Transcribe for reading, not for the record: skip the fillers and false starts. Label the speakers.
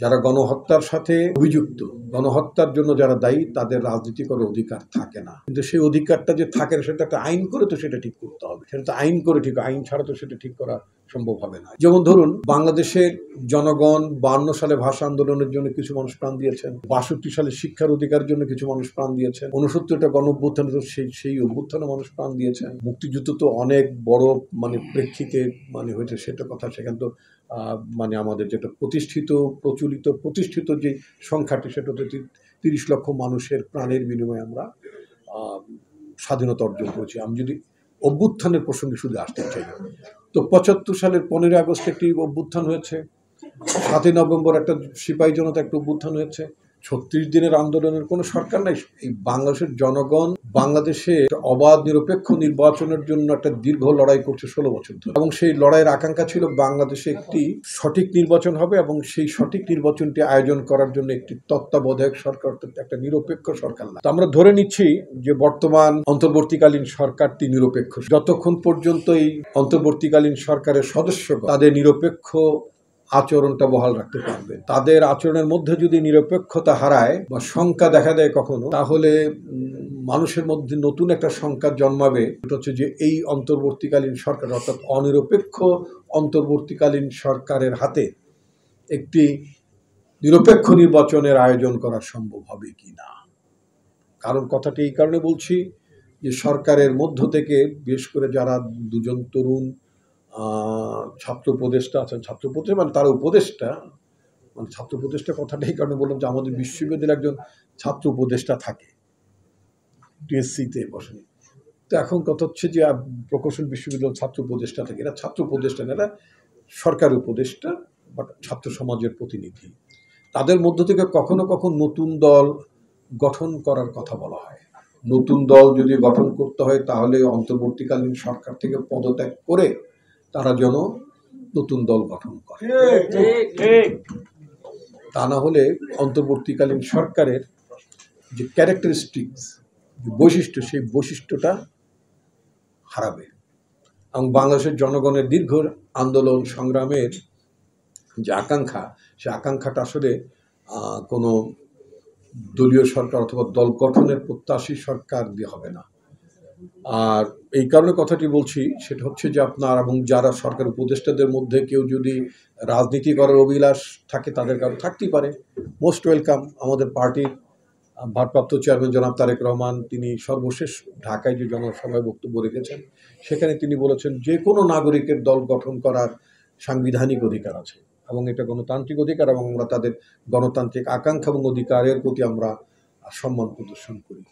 Speaker 1: যারা গণহত্যার সাথে অভিযুক্ত, গণহত্যার জন্য যারা দায়ী, তাদের রাজনীতি করার অধিকার থাকে না। কিন্তু সেই অধিকারটা যে থাকে সেটা একটা আইন করে তো সেটা ঠিক করতে হবে। সেটা তো আইন করে ঠিক, আইন ছাড়া তো সেটা ঠিক করা সম্ভব হবে না। যেমন ধরুন, বাংলাদেশের জনগণ 52 সালে ভাষা আন্দোলনের জন্য কিছু মানুষ প্রাণ দিয়েছেন, 62 সালে শিক্ষার অধিকারের জন্য কিছু মানুষ প্রাণ দিয়েছেন, 69টা গণ অভ্যুত্থানে তো সেই অভ্যুত্থানে মানুষ প্রাণ দিয়েছেন। মুক্তিযুদ্ধ তো অনেক বড় প্রেক্ষিতে হয়েছে, সেটা কথা। সেখানে তো আমাদের যেটা প্রতিষ্ঠিত যে সংখ্যাটি, সেটা হচ্ছে 30 লক্ষ মানুষের প্রাণের বিনিময়ে আমরা স্বাধীনতা অর্জন করেছি। আমি যদি অভ্যুত্থানের প্রসঙ্গে শুধু আসতে চাই, তো 75 সালের 15 আগস্ট একটি অভ্যুত্থান হয়েছে, 7ই নভেম্বর একটা সিপাহী জনতা একটা অভ্যুত্থান হয়েছে। 36 দিনের আন্দোলনের কোনো সরকার নাই। এই বাংলাদেশের জনগণ বাংলাদেশে অবাধ নিরপেক্ষ নির্বাচনের জন্য একটা দীর্ঘ লড়াই করছে 16 বছর ধরে, এবং সেই লড়াইয়ের আকাঙ্ক্ষা ছিল বাংলাদেশে একটি সঠিক নির্বাচন হবে, এবং সেই সঠিক নির্বাচনটি আয়োজন করার জন্য একটি তত্ত্বাবধায়ক সরকার, একটা নিরপেক্ষ সরকার না। আমরা ধরে নিচ্ছি যে বর্তমান অন্তর্বর্তীকালীন সরকারটি নিরপেক্ষ, যতক্ষণ পর্যন্ত এই অন্তর্বর্তীকালীন সরকারের সদস্য তাদের নিরপেক্ষ আচরণটা বহাল রাখতে পারবে। তাদের আচরণের মধ্যে যদি নিরপেক্ষতা হারায় বা শঙ্কা দেখা দেয় কখনো, তাহলে মানুষের মধ্যে নতুন একটা শঙ্কা জন্মাবে। এটা হচ্ছে যে এই অন্তর্বর্তীকালীন সরকার, অর্থাৎ অনিরপেক্ষ অন্তর্বর্তীকালীন সরকারের হাতে একটি নিরপেক্ষ নির্বাচনের আয়োজন করা সম্ভব হবে কি না। কারণ কথাটি এই কারণে বলছি যে সরকারের মধ্য থেকে বিশেষ করে যারা দুজন তরুণ ছাত্র উপদেষ্টা আছেন, ছাত্র উপদেষ্টা তারা উপদেষ্টা, ছাত্র উপদেষ্টা কথাটা এই কারণে বললাম যে আমাদের বিশ্ববিদ্যালয়ে একজন ছাত্র উপদেষ্টা থাকে, টিএসসিতে বসেন। তো এখন কথা হচ্ছে যে প্রকৌশল বিশ্ববিদ্যালয়ের ছাত্র উপদেষ্টা থাকে, এরা ছাত্র উপদেষ্টা না, এরা সরকারি উপদেষ্টা বা ছাত্র সমাজের প্রতিনিধি। তাদের মধ্য থেকে কখনো কখনো নতুন দল গঠন করার কথা বলা হয়। নতুন দল যদি গঠন করতে হয়, তাহলে অন্তর্বর্তীকালীন সরকার থেকে পদত্যাগ করে তারা যেন নতুন দল গঠন করে, তা না হলে অন্তর্বর্তীকালীন সরকারের যে ক্যারেক্টারিস্টিক্স, বৈশিষ্ট্য, সেই বৈশিষ্ট্যটা হারাবে। এবং বাংলাদেশের জনগণের দীর্ঘ আন্দোলন সংগ্রামের যে আকাঙ্ক্ষা, সে আকাঙ্ক্ষাটা আসলে কোনো দলীয় সরকার অথবা দল গঠনের প্রত্যাশী সরকার দিয়ে হবে না। আর এই কারণে কথাটি বলছি, সেটা হচ্ছে যে আপনার এবং যারা সরকার উপদেষ্টাদের মধ্যে কেউ যদি রাজনীতি করার অভিলাষ থাকে, তাদের কারো থাকতেই পারে, মোস্ট ওয়েলকাম। আমাদের পার্টির ভারপ্রাপ্ত চেয়ারম্যান জনাব তারেক রহমান, তিনি সর্বশেষ ঢাকায় যে জনসভায় বক্তব্য রেখেছেন, সেখানে তিনি বলেছেন যে কোনো নাগরিকের দল গঠন করার সাংবিধানিক অধিকার আছে, এবং এটা গণতান্ত্রিক অধিকার, এবং আমরা তাদের গণতান্ত্রিক আকাঙ্ক্ষা এবং অধিকারের প্রতি আমরা সম্মান প্রদর্শন করি।